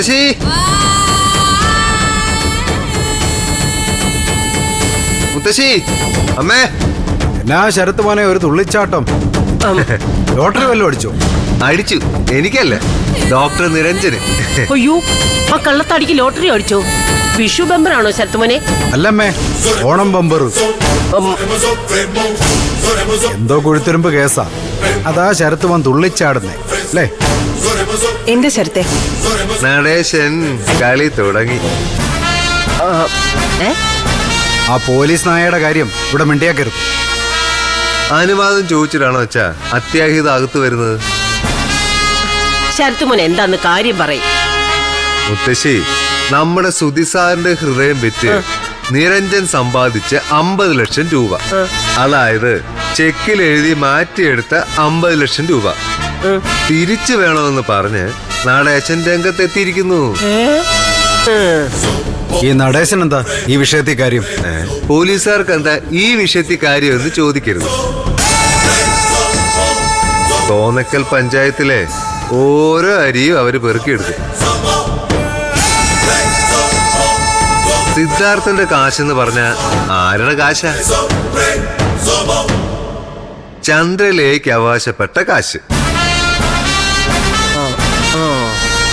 മുത്തശ്ശി, മുത്തശ്ശി, അമ്മേ. എന്നാ ശരത്ത് മോനെ ഒരു തുള്ളിച്ചാട്ടം? ലോട്ടറി വല്ലതും അടിച്ചോ? അടിച്ചു. എനിക്കല്ല, ഡോക്ടർ നിരഞ്ജന്. അയ്യോ, ആ കള്ളത്താടിക്ക് ലോട്ടറി അടിച്ചോ? വിഷു ബമ്പറാണോ ശരത്തുമോനെ? അല്ലമ്മേ, ഓണം ബമ്പർ. എന്തോ കുഴുത്തിരുമ്പ് കേസാ. അതാ ശരത്ത് മോൻ തുള്ളിച്ചാടുന്നേ അല്ലേ? എന്റെ ശരത്തെ, നടേശൻ കളി തുടങ്ങി. ആ പോലീസ് നായയുടെ കാര്യം ഇവിടെ മിണ്ടിയാക്കരുത്. അനുവാദം ചോദിച്ചിട്ടാണോ വെച്ചാ അത്യാഹിത അകത്ത് വരുന്നത്? ശരത്തുമോൻ എന്താന്ന് കാര്യം പറയും. മുത്തശ്ശി, നമ്മുടെ സുധിസാറിന്റെ ഹൃദയം വിറ്റ് നിരഞ്ജൻ സമ്പാദിച്ച 50 ലക്ഷം രൂപ, അതായത് ചെക്കിൽ എഴുതി മാറ്റിയെടുത്ത 50 ലക്ഷം രൂപ തിരിച്ചു വേണമെന്ന് പറഞ്ഞ് നടേശൻ രംഗത്തെത്തിയിരിക്കുന്നു. ഈ നടേശൻ എന്താ ഈ വിഷയത്തിൽ കാര്യം? പോലീസുകാർക്ക് എന്താ ഈ വിഷയത്തിൽ കാര്യം എന്ന് ചോദിക്കരുത്. തോന്നക്കൽ പഞ്ചായത്തിലെ ഓരോ അരിയും അവര് പെറുക്കിയെടുക്കും. സിദ്ധാർത്ഥന്റെ കാശെന്ന് പറഞ്ഞ ആരുടെ കാശ? ചന്ദ്രലേക്ക് അവകാശപ്പെട്ട കാശ്.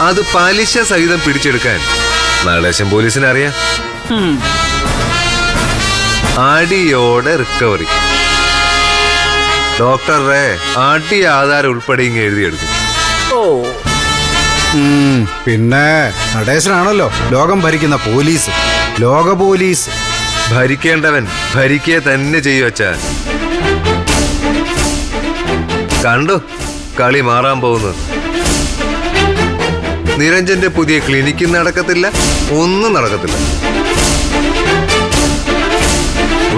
അത് പലിശ സഹിതം പിടിച്ചെടുക്കാൻ നടേശൻ പോലീസിന് അറിയാം. അടിയോടെ റിക്കവറി. ഡോക്ടറെ അടി ആധാരം ഉൾപ്പെടെ ഇങ്ങ് എഴുതിയെടുക്കും. പിന്നെ നടേശനാണല്ലോ ലോകം ഭരിക്കുന്ന പോലീസ്, ലോക പോലീസ്. ഭരിക്കേണ്ടവൻ ഭരിക്കുക തന്നെ ചെയ്യുവച്ച. കണ്ടു കളി മാറാൻ പോകുന്നത്. നിരഞ്ജന്റെ പുതിയ ക്ലിനിക്കും നടക്കത്തില്ല, ഒന്നും നടക്കത്തില്ല.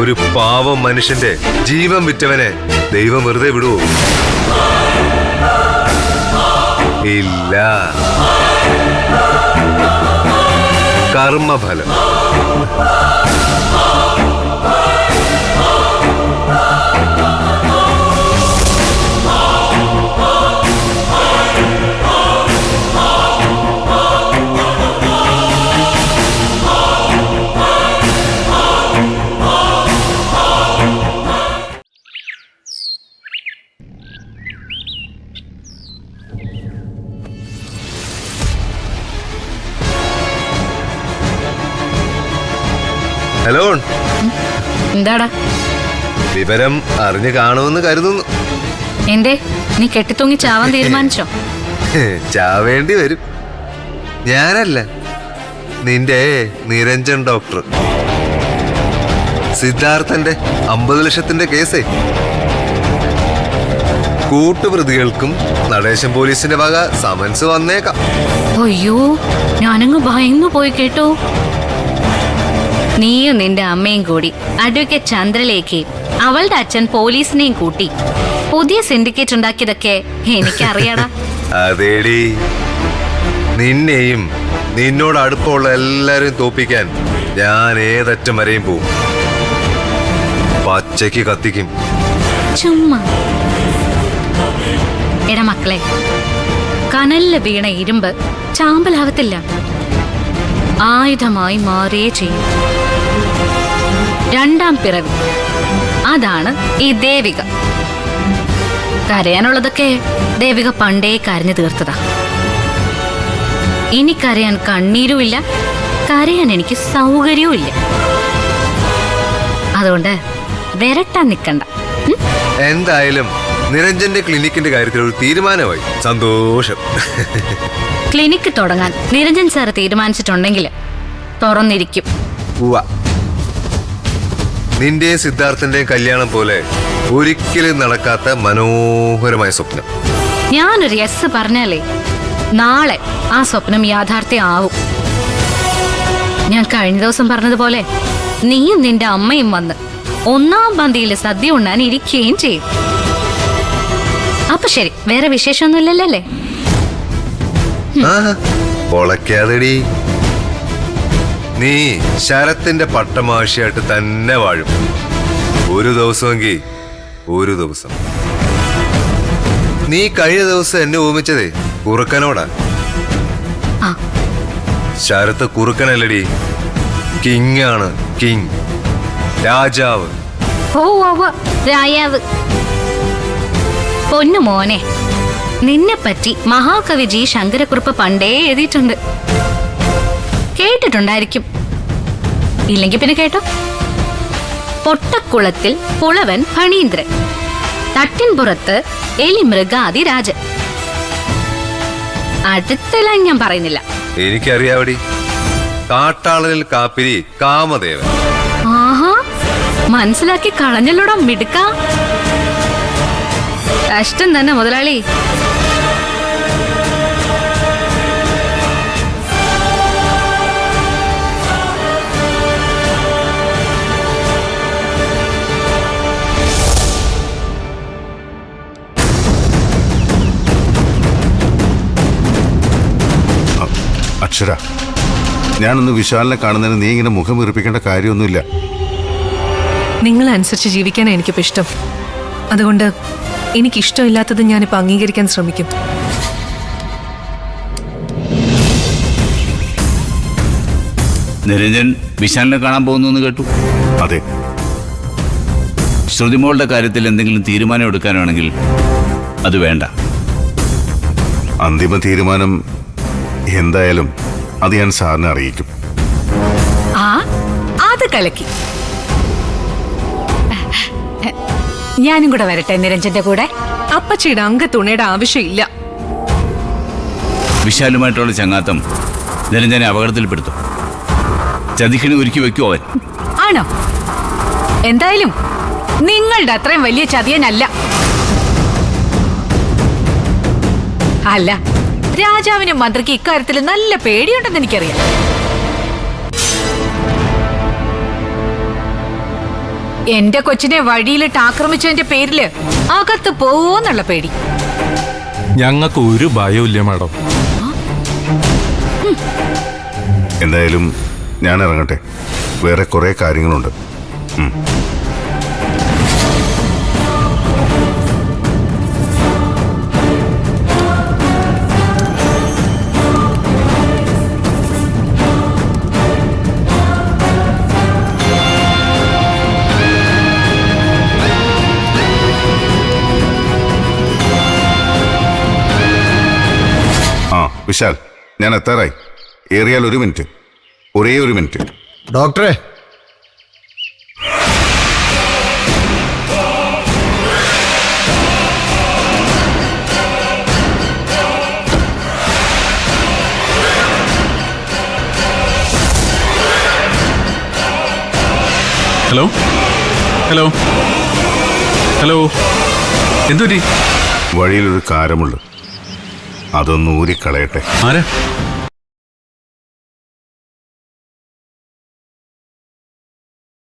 ഒരു പാവം മനുഷ്യന്റെ ജീവൻ വിറ്റവനെ ദൈവം വെറുതെ വിടുവോ? ഇല്ല. കർമ്മഫലം. ഹലോ, എന്താടാ? വിവരം അറിഞ്ഞു കാണുമെന്ന് കരുതുന്നു. എന്തേ, നീ കെട്ടിത്തൂങ്ങി ചാവാൻ തീരുമാനിച്ചോ? ചാവേണ്ടി വരും. ഞാനല്ല, നിന്റെ നിരഞ്ജൻ ഡോക്ടർ. സിദ്ധാർത്ഥന്റെ 50 ലക്ഷത്തിന്റെ കേസേ. കൂട്ടുപ്രതികൾക്കും നടേശൻ പോലീസിന്റെ വക സമൻസ് വന്നേക്കാം. അയ്യോ, ഞാനങ്ങ് ഭയന്നു പോയി കേട്ടോ. നീയും നിന്റെ അമ്മയും കൂടി അഡ്വക്കേറ്റ് ചന്ദ്രലേഖയും അവളുടെ അച്ഛൻ പോലീസിനെയും കൂട്ടി പുതിയ സിൻഡിക്കേറ്റ് ഉണ്ടാക്കിയതൊക്കെ എനിക്കറിയാടാ. അതേടി, നിന്നെയും നിന്നോട് അടുപ്പമുള്ള എല്ലാരും തോപ്പിക്കാൻ ഞാൻ ഏതറ്റം വരെയും പോവും. പച്ചയ്ക്ക് കത്തിക്കും. ചുമ്മാ. എടാ മക്കളെ, കനലില് വീണ ഇരുമ്പ് ചാമ്പലാവത്തില്ല, ആയുധമായി മാറിയേ ചെയ്യും. രണ്ടാം പിറവി, അതാണ് ഈ ദേവിക. കരയാനുള്ളതൊക്കെ ദേവിക പണ്ടേ കരഞ്ഞു തീർത്തതാ. ഇനി കരയാൻ കണ്ണീരുമില്ല, കരയാൻ എനിക്ക് സൗകര്യവും ഇല്ല. അതുകൊണ്ട് വരട്ടാൻ നിക്കണ്ട. എന്തായാലും നിരഞ്ജന്റെ ക്ലിനിക്കിന്റെ കാര്യത്തിൽ ഒരു തീരുമാനമായി. സന്തോഷം. ക്ലിനിക്ക് തുടങ്ങാൻ നിരഞ്ജൻ സാർ തീരുമാനിച്ചിട്ടുണ്ടെങ്കിൽ തുറന്നിരിക്കും. നിന്റെ സിദ്ധാർത്ഥന്റെയും കല്യാണം പോലെ ഒരിക്കലും നടക്കാത്ത മനോഹരമായ സ്വപ്നം. ഞാനൊരു യെസ് പറഞ്ഞാലേ നാളെ ആ സ്വപ്നം യാഥാർത്ഥ്യമാവും. ഞാൻ കഴിഞ്ഞ ദിവസം പറഞ്ഞതുപോലെ നീയും നിന്റെ അമ്മയും വന്ന് 1-ാം പന്തിയിൽ സദ്യ ഉണ്ണാൻ ഇരിക്കുകയും ചെയ്യും. അപ്പൊ ശരി, വേറെ വിശേഷമൊന്നുമില്ലല്ലേ? പൊളക്കാതെടി. നീ ശരത്തിന്റെ പട്ടമാഷിയായിട്ട് തന്നെ വാഴും. ഒരു ദിവസമെങ്കിൽ ഒരു ദിവസം. നീ കഴിഞ്ഞ ദിവസം എന്നെ ഓമിച്ചതേ കുറുക്കനോടാ. ശരത്ത് കുറുക്കനല്ലടി, കിങ് ആണ്, കിങ്, രാജാവ്. ഓ രായാവ്. പൊന്നു മോനെ, നിന്നെ പറ്റി മഹാകവി ജി ശങ്കരക്കുറുപ്പ് പണ്ടേ എഴുതിയിട്ടുണ്ട്. കേട്ടിട്ടുണ്ടായിരിക്കും, ഇല്ലെങ്കിൽ പിന്നെ കേട്ടോ. പൊട്ടക്കുളത്തിൽ പുളവൻ ഫണീന്ദ്രൻ, തട്ടിൻപുറത്ത് എലി മൃഗാദി രാജൻ. അടുത്തെല്ലാം ഞാൻ പറയുന്നില്ല. എനിക്കറിയാവടി, കാട്ടാളനിൽ കാപ്പിരി കാമദേവൻ. ആഹാ, മനസ്സിലാക്കി കളഞ്ഞല്ലോടാ മിടുക്ക. കഷ്ടം തന്നെ മുതലാളി. അക്ഷര, ഞാനൊന്ന് വിശാലിനെ കാണുന്നതിന് നീ ഇങ്ങനെ മുഖം വീർപ്പിക്കേണ്ട കാര്യമൊന്നുമില്ല. നിങ്ങളനുസരിച്ച് ജീവിക്കാനാണ് എനിക്കിപ്പോൾ ഇഷ്ടം. അതുകൊണ്ട് എനിക്കിഷ്ടമില്ലാത്തത് ഞാനിപ്പോൾ അംഗീകരിക്കാൻ ശ്രമിക്കും. നിരഞ്ജൻ വിശാലിനെ കാണാൻ പോകുന്നു എന്ന് കേട്ടു. അതെ, ശ്രുതിമോളുടെ കാര്യത്തിൽ എന്തെങ്കിലും തീരുമാനം എടുക്കാനാണെങ്കിൽ അത് വേണ്ട. അന്തിമ തീരുമാനം എന്തായാലും അത് ഞാൻ സാറിനെ അറിയിക്കും. ആ, അത് കലക്കി. ഞാനും കൂടെ വരട്ടെ നിരഞ്ജന്റെ കൂടെ. അപ്പച്ചിയുടെ അംഗത്തുണയുടെ ആവശ്യമില്ല. വിശാലുമായിട്ടുള്ള ചങ്ങാത്തം നിരഞ്ജനെ അപകടത്തിൽപ്പെടുത്തും. ചതിക്കിന് ഒരുക്കി വെക്കും അവൻ. ആണോ? എന്തായാലും നിങ്ങളുടെ അത്രയും വലിയ ചതിയനല്ല. അല്ല, രാജാവിനും മന്ത്രിക്ക് ഇക്കാര്യത്തിൽ നല്ല പേടിയുണ്ടെന്ന് എനിക്കറിയാം. എന്റെ കൊച്ചിനെ വഴിയിലിട്ട് ആക്രമിച്ചതിന്റെ പേരില് അകത്ത് പോവോന്നുള്ള പേടി. ഞങ്ങൾക്ക് ഒരു ഭയമില്ല മാഡം. എന്തായാലും ഞാൻ ഇറങ്ങട്ടെ, വേറെ കുറെ കാര്യങ്ങളുണ്ട്. വിശാൽ, ഞാൻ എത്താറായി. ഏറിയാൽ 1 മിനിറ്റ്, ഒരേ 1 മിനിറ്റ്. ഡോക്ടറെ, ഹലോ ഹലോ ഹലോ, എന്തുപറ്റി? വഴിയിലൊരു കാരമുള്ളു, അതൊന്ന് ഊരിക്കളയട്ടെ. ആരാ?